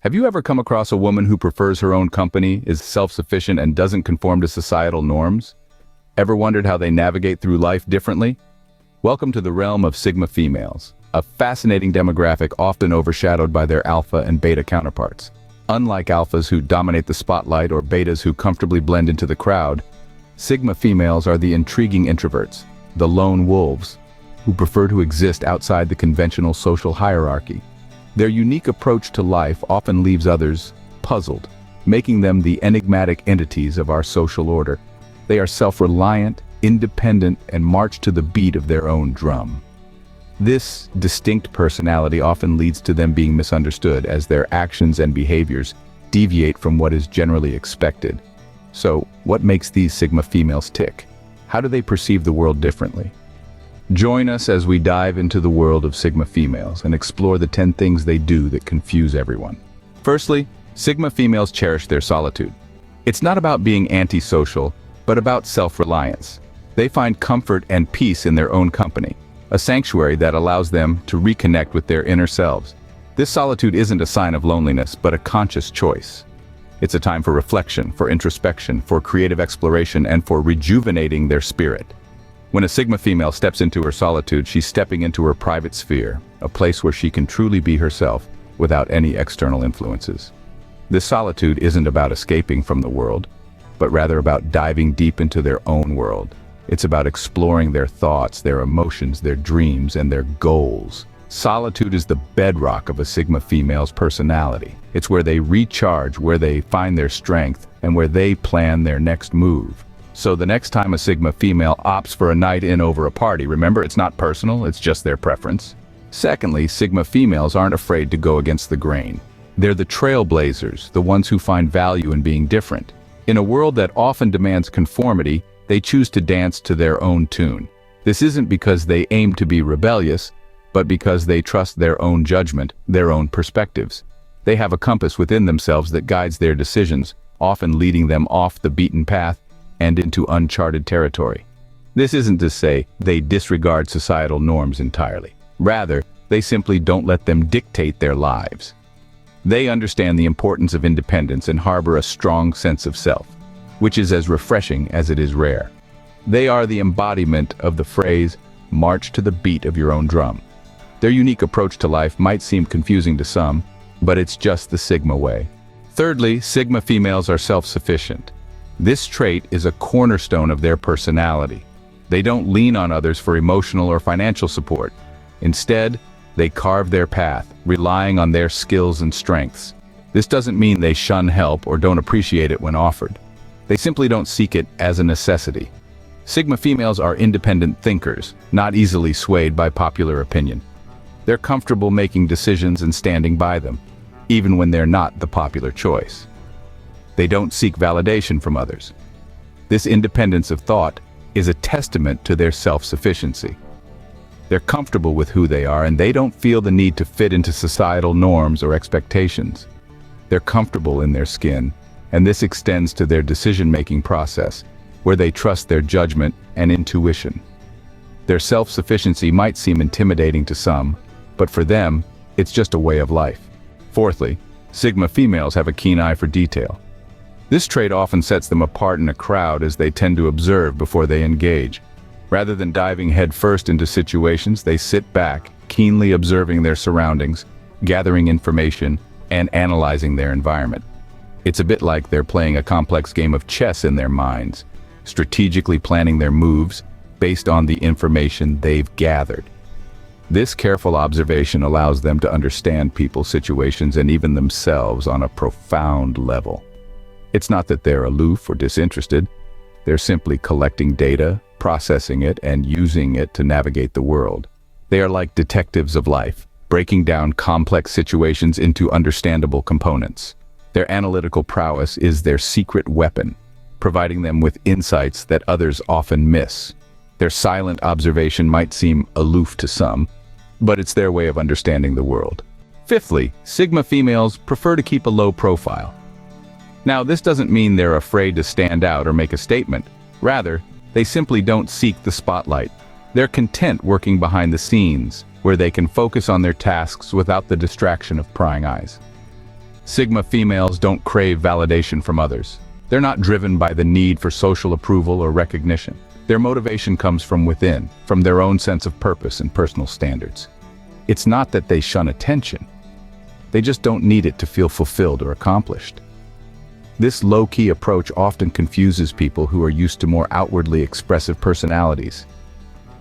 Have you ever come across a woman who prefers her own company, is self-sufficient, and doesn't conform to societal norms? Ever wondered how they navigate through life differently? Welcome to the realm of Sigma females, a fascinating demographic often overshadowed by their alpha and beta counterparts. Unlike alphas who dominate the spotlight or betas who comfortably blend into the crowd, Sigma females are the intriguing introverts, the lone wolves, who prefer to exist outside the conventional social hierarchy. Their unique approach to life often leaves others puzzled, making them the enigmatic entities of our social order. They are self-reliant, independent, and march to the beat of their own drum. This distinct personality often leads to them being misunderstood as their actions and behaviors deviate from what is generally expected. So, what makes these Sigma females tick? How do they perceive the world differently? Join us as we dive into the world of Sigma females and explore the 10 things they do that confuse everyone. Firstly, Sigma females cherish their solitude. It's not about being antisocial, but about self-reliance. They find comfort and peace in their own company, a sanctuary that allows them to reconnect with their inner selves. This solitude isn't a sign of loneliness, but a conscious choice. It's a time for reflection, for introspection, for creative exploration, and for rejuvenating their spirit. When a Sigma female steps into her solitude, she's stepping into her private sphere, a place where she can truly be herself without any external influences. This solitude isn't about escaping from the world, but rather about diving deep into their own world. It's about exploring their thoughts, their emotions, their dreams, and their goals. Solitude is the bedrock of a Sigma female's personality. It's where they recharge, where they find their strength, and where they plan their next move. So the next time a Sigma female opts for a night in over a party, remember, it's not personal, it's just their preference. Secondly, Sigma females aren't afraid to go against the grain. They're the trailblazers, the ones who find value in being different. In a world that often demands conformity, they choose to dance to their own tune. This isn't because they aim to be rebellious, but because they trust their own judgment, their own perspectives. They have a compass within themselves that guides their decisions, often leading them off the beaten path and into uncharted territory. This isn't to say they disregard societal norms entirely. Rather, they simply don't let them dictate their lives. They understand the importance of independence and harbor a strong sense of self, which is as refreshing as it is rare. They are the embodiment of the phrase, "march to the beat of your own drum." Their unique approach to life might seem confusing to some, but it's just the Sigma way. Thirdly, Sigma females are self-sufficient. This trait is a cornerstone of their personality. They don't lean on others for emotional or financial support. Instead, they carve their path, relying on their skills and strengths. This doesn't mean they shun help or don't appreciate it when offered. They simply don't seek it as a necessity. Sigma females are independent thinkers, not easily swayed by popular opinion. They're comfortable making decisions and standing by them, even when they're not the popular choice. They don't seek validation from others. This independence of thought is a testament to their self-sufficiency. They're comfortable with who they are, and they don't feel the need to fit into societal norms or expectations. They're comfortable in their skin, and this extends to their decision-making process, where they trust their judgment and intuition. Their self-sufficiency might seem intimidating to some, but for them, it's just a way of life. Fourthly, Sigma females have a keen eye for detail. This trait often sets them apart in a crowd as they tend to observe before they engage. Rather than diving headfirst into situations, they sit back, keenly observing their surroundings, gathering information, and analyzing their environment. It's a bit like they're playing a complex game of chess in their minds, strategically planning their moves based on the information they've gathered. This careful observation allows them to understand people's situations and even themselves on a profound level. It's not that they're aloof or disinterested. They're simply collecting data, processing it, and using it to navigate the world. They are like detectives of life, breaking down complex situations into understandable components. Their analytical prowess is their secret weapon, providing them with insights that others often miss. Their silent observation might seem aloof to some, but it's their way of understanding the world. Fifthly, Sigma females prefer to keep a low profile. Now, this doesn't mean they're afraid to stand out or make a statement. Rather, they simply don't seek the spotlight. They're content working behind the scenes, where they can focus on their tasks without the distraction of prying eyes. Sigma females don't crave validation from others. They're not driven by the need for social approval or recognition. Their motivation comes from within, from their own sense of purpose and personal standards. It's not that they shun attention. They just don't need it to feel fulfilled or accomplished. This low-key approach often confuses people who are used to more outwardly expressive personalities.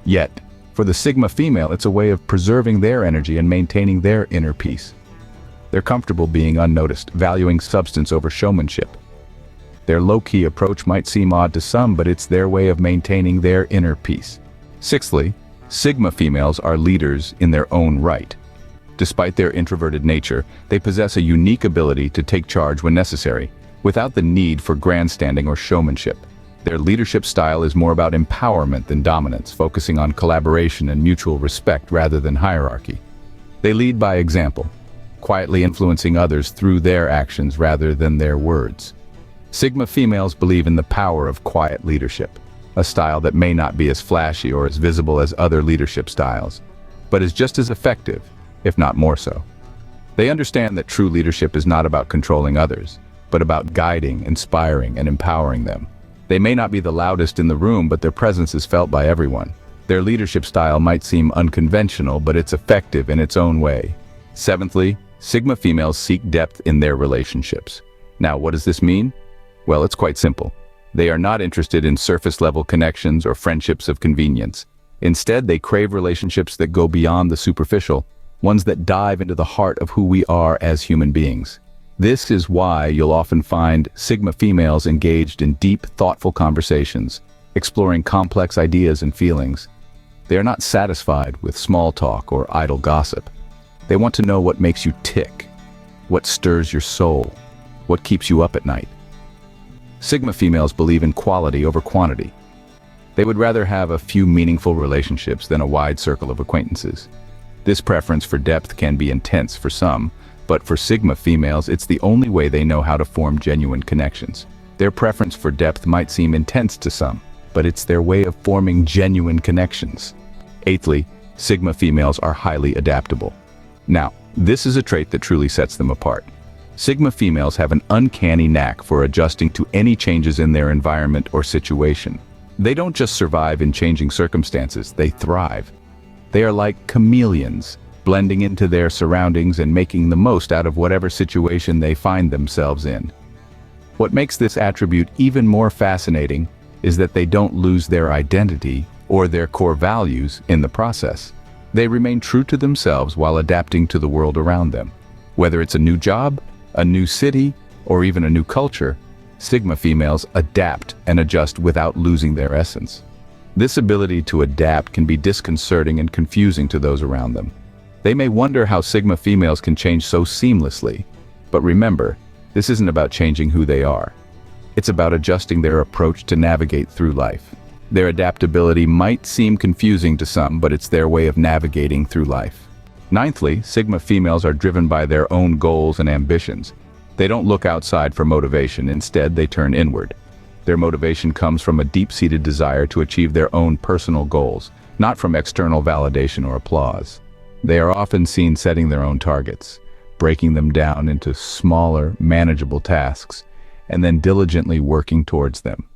Yet, for the Sigma female, it's a way of preserving their energy and maintaining their inner peace. They're comfortable being unnoticed, valuing substance over showmanship. Their low-key approach might seem odd to some, but it's their way of maintaining their inner peace. Sixthly, Sigma females are leaders in their own right. Despite their introverted nature, they possess a unique ability to take charge when necessary, without the need for grandstanding or showmanship. Their leadership style is more about empowerment than dominance, focusing on collaboration and mutual respect rather than hierarchy. They lead by example, quietly influencing others through their actions rather than their words. Sigma females believe in the power of quiet leadership, a style that may not be as flashy or as visible as other leadership styles, but is just as effective, if not more so. They understand that true leadership is not about controlling others, but about guiding, inspiring, and empowering them. They may not be the loudest in the room, but their presence is felt by everyone. Their leadership style might seem unconventional, but it's effective in its own way. Seventhly, Sigma females seek depth in their relationships. Now, what does this mean? Well, it's quite simple. They are not interested in surface-level connections or friendships of convenience. Instead, they crave relationships that go beyond the superficial, ones that dive into the heart of who we are as human beings. This is why you'll often find Sigma females engaged in deep, thoughtful conversations, exploring complex ideas and feelings. They are not satisfied with small talk or idle gossip. They want to know what makes you tick, what stirs your soul, what keeps you up at night. Sigma females believe in quality over quantity. They would rather have a few meaningful relationships than a wide circle of acquaintances. This preference for depth can be intense for some, but for Sigma females, it's the only way they know how to form genuine connections. Their preference for depth might seem intense to some, but it's their way of forming genuine connections. Eighthly, Sigma females are highly adaptable. Now, this is a trait that truly sets them apart. Sigma females have an uncanny knack for adjusting to any changes in their environment or situation. They don't just survive in changing circumstances, they thrive. They are like chameleons, blending into their surroundings and making the most out of whatever situation they find themselves in. What makes this attribute even more fascinating is that they don't lose their identity or their core values in the process. They remain true to themselves while adapting to the world around them. Whether it's a new job, a new city, or even a new culture, Sigma females adapt and adjust without losing their essence. This ability to adapt can be disconcerting and confusing to those around them. They may wonder how Sigma females can change so seamlessly, but remember, this isn't about changing who they are. It's about adjusting their approach to navigate through life. Their adaptability might seem confusing to some, but it's their way of navigating through life. Ninthly, Sigma females are driven by their own goals and ambitions. They don't look outside for motivation, instead they turn inward. Their motivation comes from a deep-seated desire to achieve their own personal goals, not from external validation or applause. They are often seen setting their own targets, breaking them down into smaller, manageable tasks, and then diligently working towards them.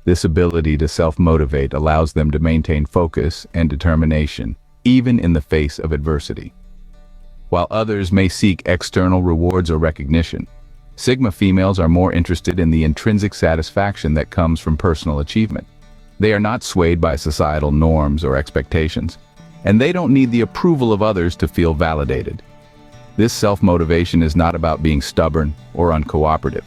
This ability to self-motivate allows them to maintain focus and determination, even in the face of adversity. While others may seek external rewards or recognition, Sigma females are more interested in the intrinsic satisfaction that comes from personal achievement. They are not swayed by societal norms or expectations, and they don't need the approval of others to feel validated. This self-motivation is not about being stubborn or uncooperative.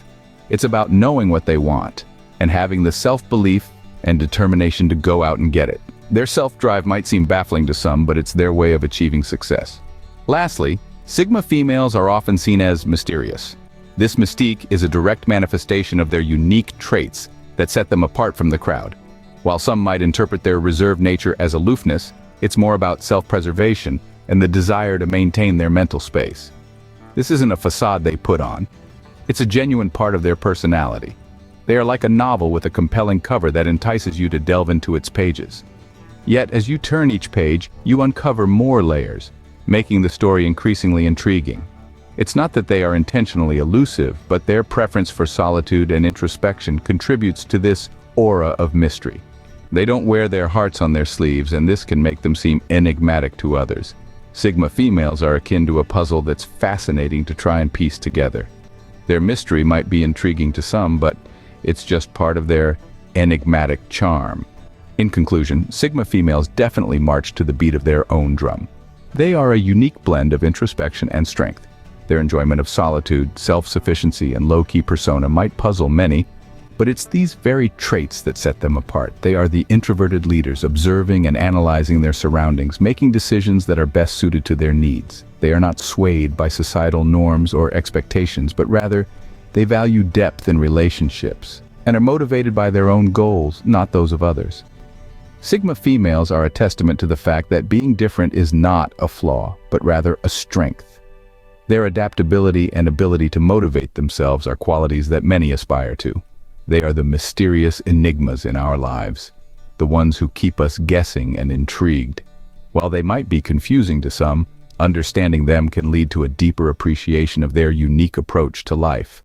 It's about knowing what they want and having the self-belief and determination to go out and get it. Their self-drive might seem baffling to some, but it's their way of achieving success. Lastly, Sigma females are often seen as mysterious. This mystique is a direct manifestation of their unique traits that set them apart from the crowd. While some might interpret their reserved nature as aloofness, it's more about self-preservation and the desire to maintain their mental space. This isn't a facade they put on. It's a genuine part of their personality. They are like a novel with a compelling cover that entices you to delve into its pages. Yet, as you turn each page, you uncover more layers, making the story increasingly intriguing. It's not that they are intentionally elusive, but their preference for solitude and introspection contributes to this aura of mystery. They don't wear their hearts on their sleeves, and this can make them seem enigmatic to others. Sigma females are akin to a puzzle that's fascinating to try and piece together. Their mystery might be intriguing to some, but it's just part of their enigmatic charm. In conclusion, Sigma females definitely march to the beat of their own drum. They are a unique blend of introspection and strength. Their enjoyment of solitude, self-sufficiency, and low-key persona might puzzle many, but it's these very traits that set them apart. They are the introverted leaders, observing and analyzing their surroundings, making decisions that are best suited to their needs. They are not swayed by societal norms or expectations, but rather, they value depth in relationships and are motivated by their own goals, not those of others. Sigma females are a testament to the fact that being different is not a flaw, but rather a strength. Their adaptability and ability to motivate themselves are qualities that many aspire to. They are the mysterious enigmas in our lives, the ones who keep us guessing and intrigued. While they might be confusing to some, understanding them can lead to a deeper appreciation of their unique approach to life.